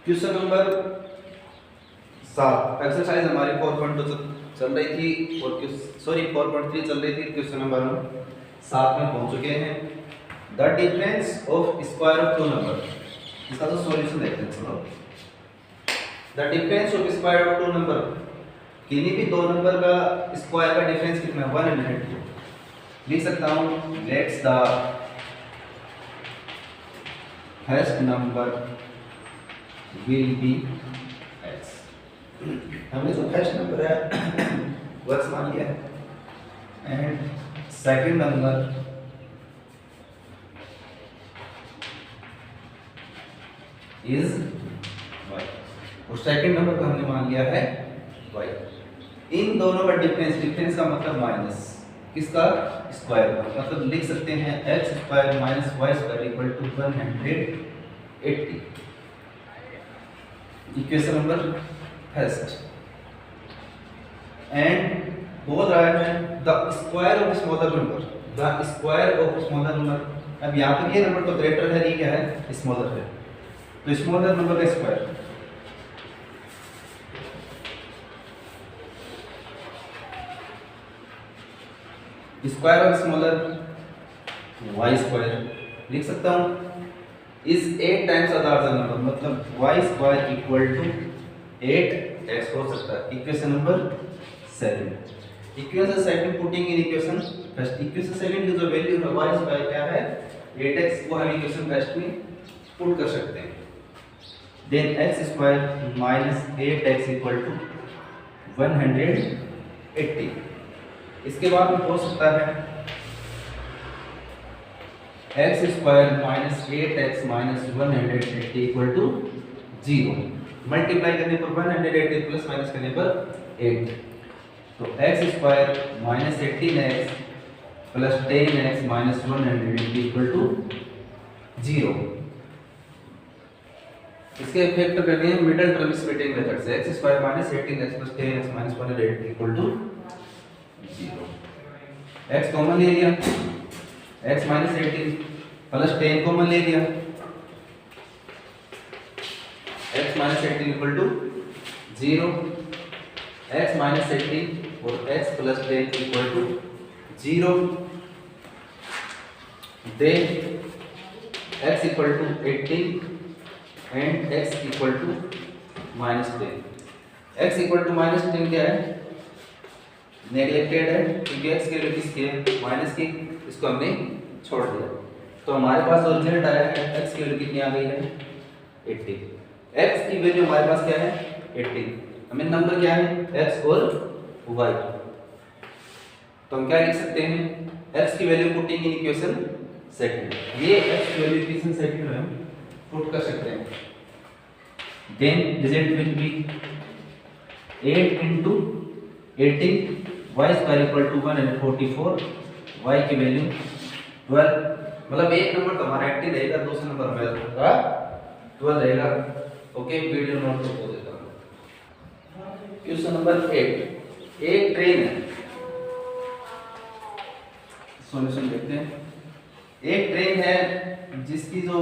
Question number 7 exercise हमारी 4.2 चल रही थी और 4.3 चल रही थी। क्वेश्चन नंबर हम 7 में पहुंच चुके हैं। The difference of square of two number, इसका तो सॉल्यूशन देखते हैं। चलो, the difference of square of two number, किन्हीं भी दो नंबर का स्क्वायर का डिफरेंस कितना है 100। लिख सकता हूं let's the first number will be x। हमने जो फर्स्ट नंबर है वो x मान लिया है and second number is y, और सेकंड नंबर का हमने मान लिया है y। इन दोनों का डिफरेंस का मतलब माइनस किसका स्क्वायर का, मतलब लिख सकते हैं x square minus y square equal to 180। Equation number first and बोल रहा है the square of smaller number, the square of smaller number. अब यहाँ पर ये नंबर तो ग्रेटर है, ये क्या है स्मॉलर है, तो स्मॉलर नंबर का square square of smaller y square लिख सकता हूँ is 8 times a larger number, मतलब y square equal to 8x हो सकता है। Equation number 7। Equation second putting in equation first, equation second की जो वैल्यू है y स्क्वायर क्या है 8x, वो हम इक्वेशन फर्स्ट में पुट कर सकते हैं। Then x square minus 8x equal to 180। इसके बाद में हो सकता है x square minus 8x minus 180 equal to 0। Multiply करने पर 180 प्लस माइनस करने पर 8, तो x square minus 18x plus 10x minus 180 equal to 0। इसके फैक्टर करने हैं मिडिल टर्म स्प्लिटिंग मेथड से। x square minus 18x plus 10x minus 180 equal to 0। x common ले लिया, x माइनस 18 प्लस 10 कॉमन ले लिया, x minus 18 equal to 0। x minus 18 और x plus 10 equal to 0। Then x equal to 18 and x equal to minus 10। x equal to minus 10 क्या है neglected है, क्योंकि x की वैल्यू किसकी है माइनस की, इसको हमने छोड़ दिया। तो हमारे पास जो रिजल्ट आया है x की वैल्यू कितनी आ गई है 80। x की वैल्यू हमारे पास क्या है 80, हमें नंबर क्या है x और y। तो हम क्या लिख सकते हैं x की value putting in equation second, ये x की वैल्यू इक्वेशन सेकंड में हम पुट कर सकते हैं। Then result will be 8 into 18 y square equal to 144, y की वैल्यू 12, मतलब एक नंबर तो हमारा 80 रहेगा, दूसरा नंबर हमारा 12 रहेगा। ओके, वीडियो नोट तो हो देता हूं। क्वेश्चन नंबर 8, एक ट्रेन है, सॉल्यूशन देखते हैं। एक ट्रेन है जिसकी जो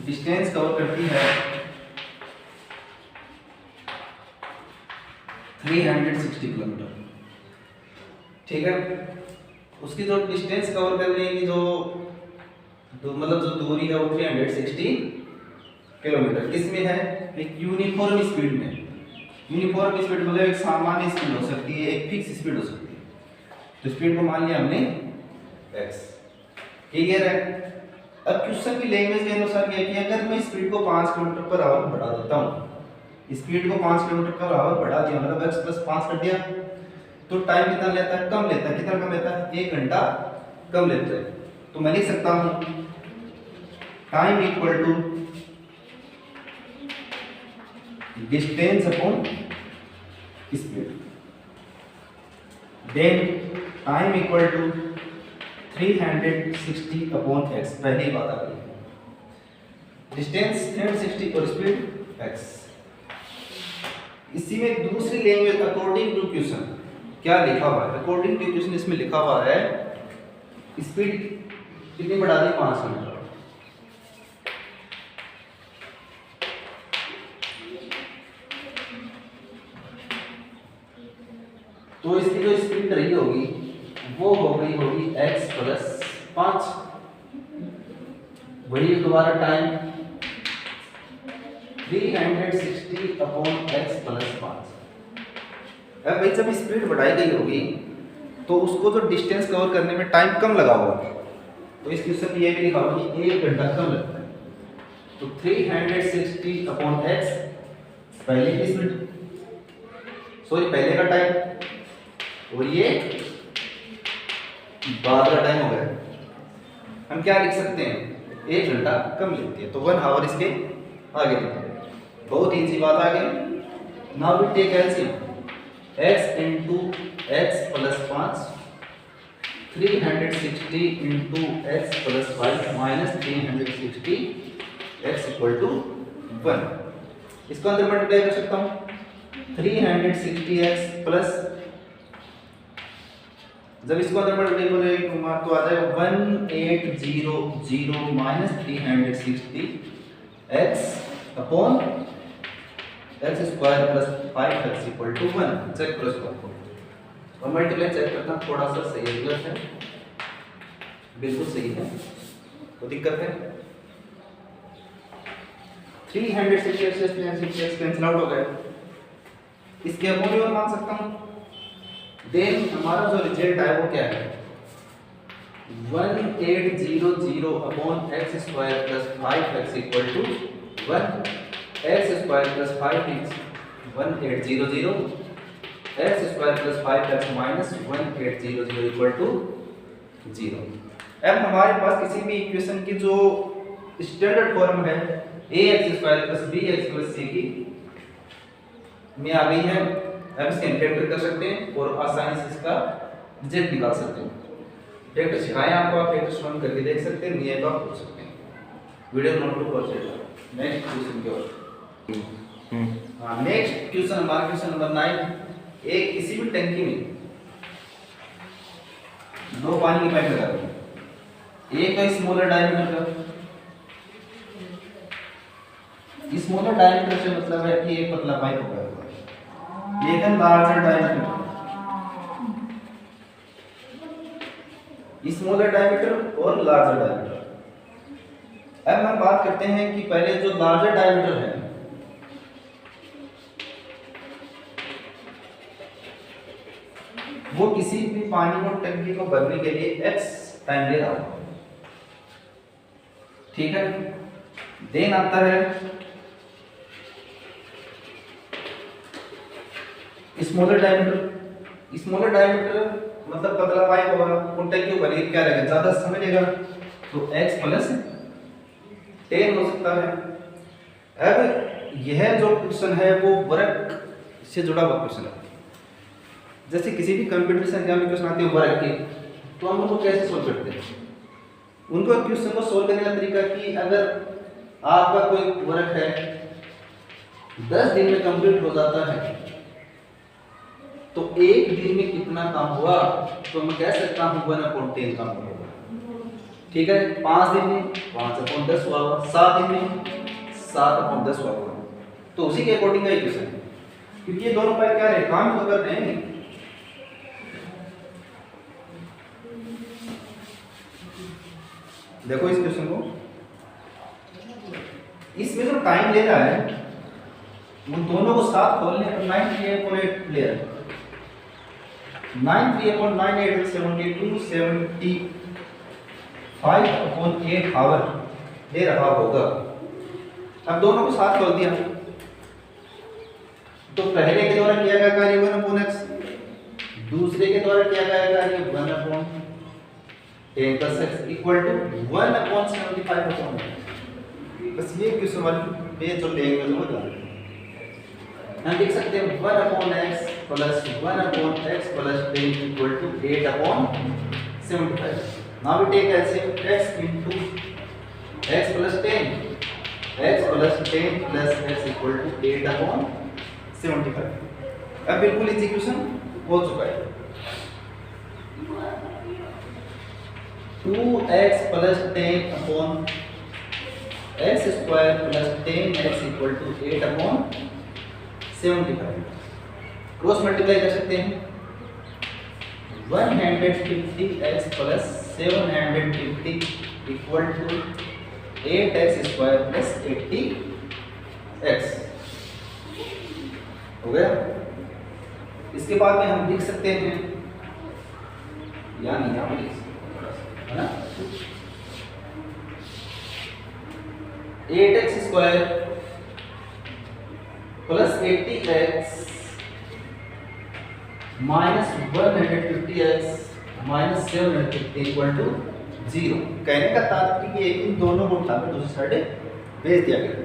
डिस्टेंस कवर करती है 360 किलोमीटर, ठीक है। उसकी जो डिस्टेंस कवर करने की जो मतलब जो दूरी है वो 360 किलोमीटर किस में है एक यूनिफॉर्म स्पीड में। यूनिफॉर्म स्पीड मतलब एक सामान्य स्पीड हो सकती है, एक फिक्स स्पीड हो सकती है। तो स्पीड को मान लिया हमने x, क्लियर है। अब क्वेश्चन की लैंग्वेज के अनुसार क्या है कि अगर मैं स्पीड को 5 किलोमीटर पर आवर बढ़ा देता हूँ, स्पीड को 5 किलोमीटर पर आवर बढ़ा दिया, मतलब x प्लस 5 कर दिया, तो टाइम कितना लेता है कम लेता है। कितना कम लेता है 1 घंटा कम लेता है। तो मैं लिख सकता हूं time equal to distance upon speed. Then time equal to 360 upon x, पहली बात आ गई, डिस्टेंस 360 और स्पीड x। इसी में दूसरी लैंग्वेज अकॉर्डिंग टू क्वेश्चन क्या लिखा हुआ है, अकॉर्डिंग टू क्वेश्चन इसमें लिखा हुआ है स्पीड कितनी बढ़ा दी 5 किलोमीटर, तो इसकी जो स्पीड रही होगी वो हो गई होगी x प्लस 5। वही दोबारा टाइम 360 अपॉन x प्लस 5। अब भाई जब स्पीड बढ़ाई गई होगी तो उसको जो डिस्टेंस कवर करने में टाइम कम लगा होगा, तो इस क्वेश्चन में ये भी लिखा होगा कि 1 घंटा कम लगता है। तो 360 अपॉन x पहले की स्पीड, सॉरी पहले का टाइम, और ये बाद का टाइम हो गया। हम क्या लिख सकते हैं, 1 घंटा कम लगती है, तो 1 आवर इसके आगे लिखते हैं। बहुत इजी बात आ गई। Now we take LCM, x into x plus 5 360 into x plus 5 minus 360 x equal to 1। इसको अंदर मल्टीप्लाई कर सकता हूँ 360x प्लस, जब इसको अंदर मल्टीप्लाई करेंगे तो आ जाएगा 1800 minus 360 x upon x square plus 5x equal to 1। Check करो इसको और मल्टीप्लाई चेक करना, थोड़ा सा सही है गलत है, बिल्कुल सही है, तो दिक्कत है। 360x कैंसिल आउट हो गया, इसके अपॉन भी मान सकता हूँ। देन हमारा जो रिजल्ट है वो क्या है, 1800 upon x square plus 5x equal to 1। x square plus 5x 1800 x square plus 5x minus 1800 equal to 0। अब हमारे पास किसी भी इक्वेशन की जो स्टैंडर्ड फॉर्म है ax square plus bx plus c की में आ गई है। अब इसके फैक्टर कर सकते हैं और आसानी से इसका रिजल्ट निकाल सकते हैं। फैक्टर सिखाएं आपको, आप फैक्टर सॉल्व करके देख सकते हैं, नहीं तो आप पूछ सकते हैं। वीडियो नोट टू कर सकते। नेक्स्ट क्वेश्चन की ओर। हाँ, नेक्स्ट क्वेश्चन हमारा क्वेश्चन नंबर 9। एक किसी भी टंकी में 2 पानी की पाइप लगा दी, एक तो स्मॉलर डायमीटर का, स्मॉलर डायमीटर से मतलब है कि एक पतला पाइप होगा, लेकिन लार्जर डायमीटर, स्मॉलर डायमीटर और लार्जर डायमीटर। अब हम बात करते हैं कि पहले जो लार्जर डायमीटर है वो किसी भी पानी को टंकी को भरने के लिए x टाइम ले रहा है, ठीक है। देन आता है स्मॉलर डायमीटर। स्मॉलर डायमीटर मतलब पतला पाइप होगा, वो टंकी को भरने क्या रहेगा, ज्यादा समय लेगा, तो x प्लस 10 हो सकता है। अब यह जो क्वेश्चन है वो वर्क से जुड़ा हुआ क्वेश्चन है। जैसे किसी भी कंप्यूटर एग्जाम में क्वेश्चन आते हैं वर्क के, तो हम उनको कैसे सोल्व करते हैं, उनको क्वेश्चन को सोल्व करने का तरीका कि अगर आपका कोई वर्क है 10 दिन में कंप्लीट हो जाता है तो एक दिन में कितना काम हुआ, तो मैं कह सकता हूँ 1/10 काम होगा, ठीक है। 5 दिन में 5/10 हुआ, 7 दिन में 7/10 हुआ, तो उसी के अकॉर्डिंग का क्वेश्चन है, क्योंकि ये दोनों पर क्या है, काम तो कर रहे हैं। देखो इस क्वेश्चन को, इसमें जो टाइम ले रहा है वो दोनों को साथ खोलने पर 9/3/8 ले रहा है, 9/3/9 72 75/8 आवर दे रहा होगा। अब दोनों को साथ खोल दिया तो पहले के द्वारा किया गया कार्य 1/x, दूसरे के द्वारा किया गया कार्य 1/10x इक्वल टू 1/75। बस ये क्वेश्चन वाले ये जो लेंगे समझ लो, हम देख सकते हैं 1/x plus 1/x plus 10 equal to 8/75। Now we take LCM x into x plus 10, x plus 10 plus x equal to 8/75। अब बिल्कुल इजी क्वेश्चन हो चुका है। 2x plus 10 upon x square plus 10x equal to 8/75। Cross multiply कर सकते हैं 150x plus 750 equal to 8x square plus 80x हो गया। इसके बाद में हम लिख सकते हैं, यानी यहाँ पे लिख सकते हैं है ना, 8x square plus 80x minus 150x minus 750 equal to 0। कहने का तात्पर्य ये इन दोनों को उठा कर दूसरी साइड भेज दिया गया।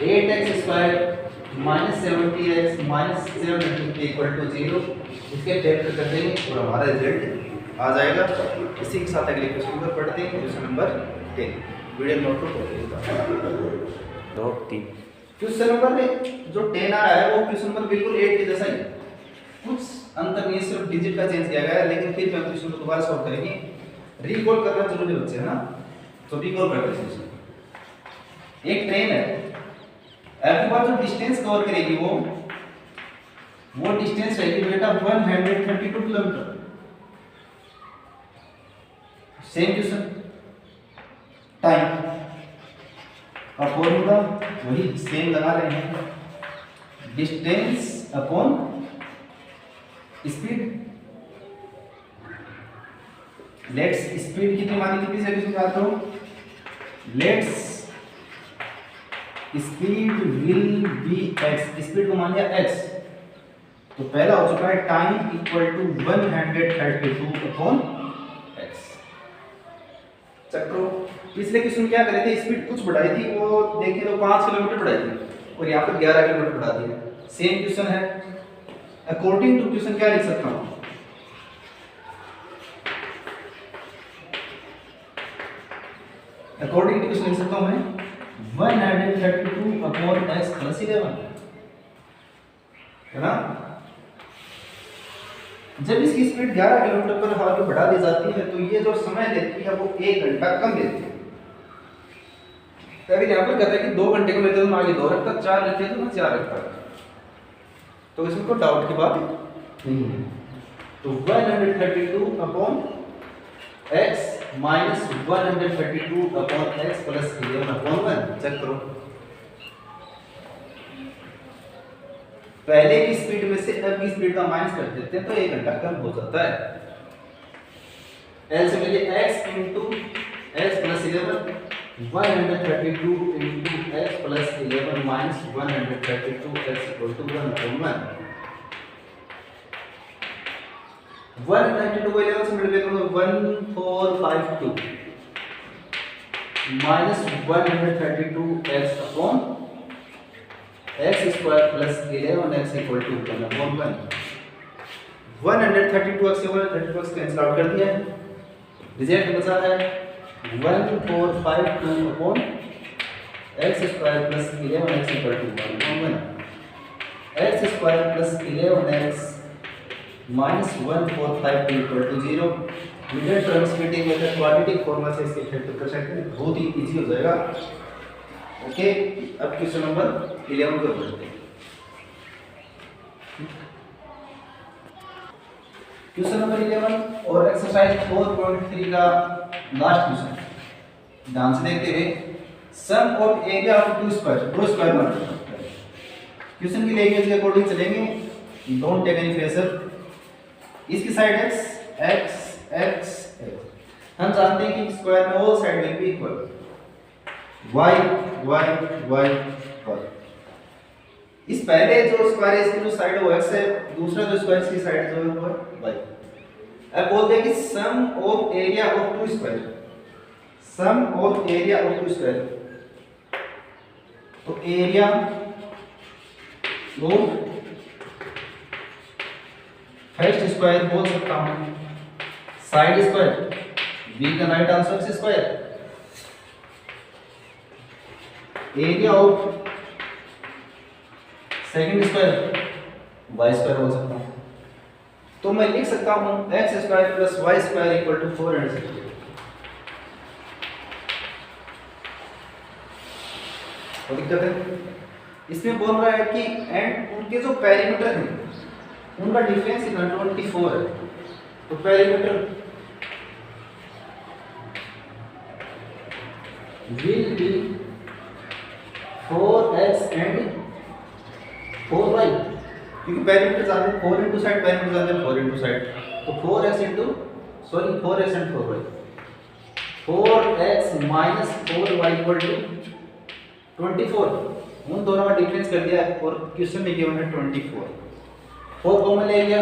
8x square minus 70x minus 750 equal to 0, इसके फैक्टर कर देंगे और हमारा रिजल्ट आ जाएगा। इसी के साथ अगले क्वेश्चन पर पढ़ते हैं, क्वेश्चन नंबर 10। वीडियो नोट तो 3 क्वेश्चन नंबर में जो 10 आया है वो क्वेश्चन नंबर बिल्कुल 8 के जैसा ही, कुछ अंतर नहीं, सिर्फ डिजिट का चेंज किया गया है। लेकिन फिर हम क्वेश्चन को दोबारा सॉल्व करेंगे। रिकॉल करना जरूरी बच्चे है ना, तो रिकॉल करते हैं। एक ट्रेन है, आपके पास जो डिस्टेंस कवर करेगी वो डिस्टेंस रहेगी बेटा 132 किलोमीटर। सेम क्वेश्चन, टाइम और फॉर्मूला वही सेम लगा रहे हैं, distance upon speed. Let's speed कितनी मानी थी पिछले क्वेश्चन याद करो। Let's speed will be x, speed को मान लिया x, तो पहला हो चुका है time equal to 132 upon x। चक्रो पिछले क्वेश्चन क्या करे थे, स्पीड कुछ बढ़ाई थी, वो देखें तो 5 किलोमीटर बढ़ाई थी और यहाँ पर 11 किलोमीटर बढ़ा दिया। सेम क्वेश्चन है, अकॉर्डिंग टू क्वेश्चन क्या लिख सकता हूँ, अकॉर्डिंग टू क्वेश्चन लिख सकता हूँ मैं 132 अपॉन x प्लस 11 है ना। जब इसकी स्पीड 11 किलोमीटर पर आगे बढ़ा दी जाती है तो ये जो समय लेती है वो 1 घंटा कम लेती है। तो अगर यहाँ पर कहता है कि 2 घंटे को लेते तो मैं आगे 2 रखता, 4 लेते तो मैं 4 रखता, तो इसमें कोई डाउट की बात नहीं है। तो 132 upon x minus 132 upon x plus 11 upon 1। Check करो, पहले की स्पीड में से अब की स्पीड का माइनस कर देते हैं तो 1 घंटा कम हो जाता है। L से मिले x into x plus 11, 132 into x plus 11 minus 132 x equal to 1 upon 1। 192 को 11 से मल्टीप्लाई करो 1452 minus 132 x upon x square plus 11x equal to 1 upon 1। 132x से 132x कैंसिल आउट कर दिया, रिजल्ट बचा है 1452 upon x square plus 11x equal to 1 upon 1। x square plus 11x minus 1452 equal to 0। Middle term splitting method quadratic formula से इसके factor कर सकते हैं, बहुत ही इजी हो जाएगा। ओके, अब क्वेश्चन नंबर 11 को बढ़ते हैं। क्वेश्चन नंबर 11 और एक्सरसाइज 4.3 का लास्ट क्वेश्चन ध्यान से देखते हुए, sum of area of two square बना। क्वेश्चन की लैंग्वेज के अकॉर्डिंग चलेंगे, डोंट टेक एनी प्रेशर। इसकी साइड x x हम जानते हैं कि स्क्वायर में all side will be equal, y y y y। इस पहले जो स्क्वायर है इसकी जो साइड है वो x है, दूसरा जो स्क्वायर इसकी साइड जो है वो y। अब बोलते हैं कि sum of area of two square, sum of area of two square, तो एरिया ऑफ फर्स्ट स्क्वायर बोल सकता हूं, साइड स्क्वायर b का right answer x square, area of second square y square बोल सकता हूं। तो मैं लिख सकता हूं x square plus y square equal to 460। तो दिक्कत है, इसमें बोल रहा है कि एंड उनके जो पेरीमीटर हैं उनका डिफरेंस इतना 24 है, तो perimeter will be 4x and 4y, क्योंकि पेरीमीटर ज्यादा 4 इंटू साइड, पेरीमीटर ज्यादा 4 इंटू साइड, तो 4x into 4x and 4y, 4x minus 4y equal to 24। उन दोनों का डिफरेंस कर दिया और क्वेश्चन में गिवन है 24। 4 कॉमन ले लिया,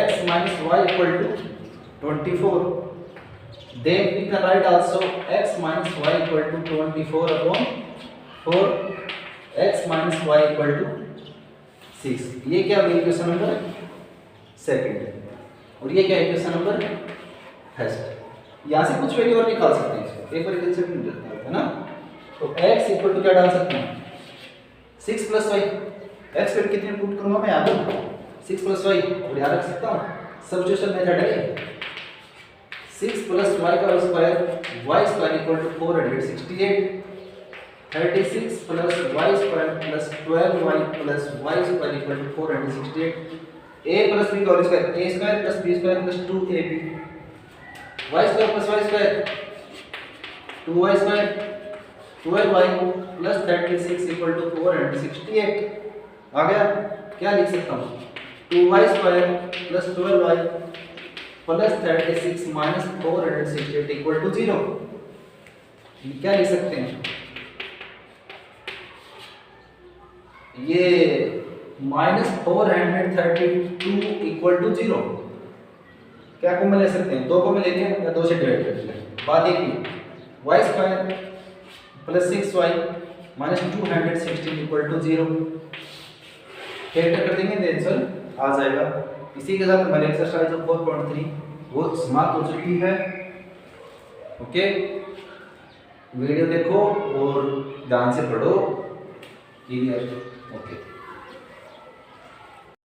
x minus y equal to 24। Then we can write also x minus y equal to 24 upon 4, x minus y equal to 6। ये क्या है इक्वेशन नंबर सेकंड, और ये क्या है इक्वेशन नंबर फर्स्ट। यहाँ से कुछ वैल्यू और निकाल सकते हैं, इसको एक बार कैसे मिल जाता है ना। तो x इक्वल टू क्या डाल सकते हैं 6 प्लस वाई, x पर कितने पुट करूँगा मैं यहाँ पर 6 प्लस वाई, और याद रख सकता हूँ सब्स्टिट्यूशन मेथड है 6 प्लस वाई का square, y square equal to 468, 36 plus y square plus 12y plus y square equal to 468, a plus b का whole square, a square plus b square plus 2ab, y square plus y square 2y square 12y plus 36 equal to 468। आ गया, क्या लिख सकता हूँ 2y square plus 12y plus 36 minus 468 equal to 0। क्या लिख सकते हैं ये माइनस 432 इक्वल टू 0। क्या को ले सकते हैं, 2 को मैं लेते हैं या 2 से डिवाइड कर लेते। बात एक ही, Y square plus 6y minus 216 equal to 0। Factor कर देंगे तो आंसर आ जाएगा। इसी के साथ हमारी एक्सरसाइज 4.3 वो समाप्त हो चुकी है। ओके, वीडियो देखो और ध्यान से पढ़ो। क्लियर? ओके।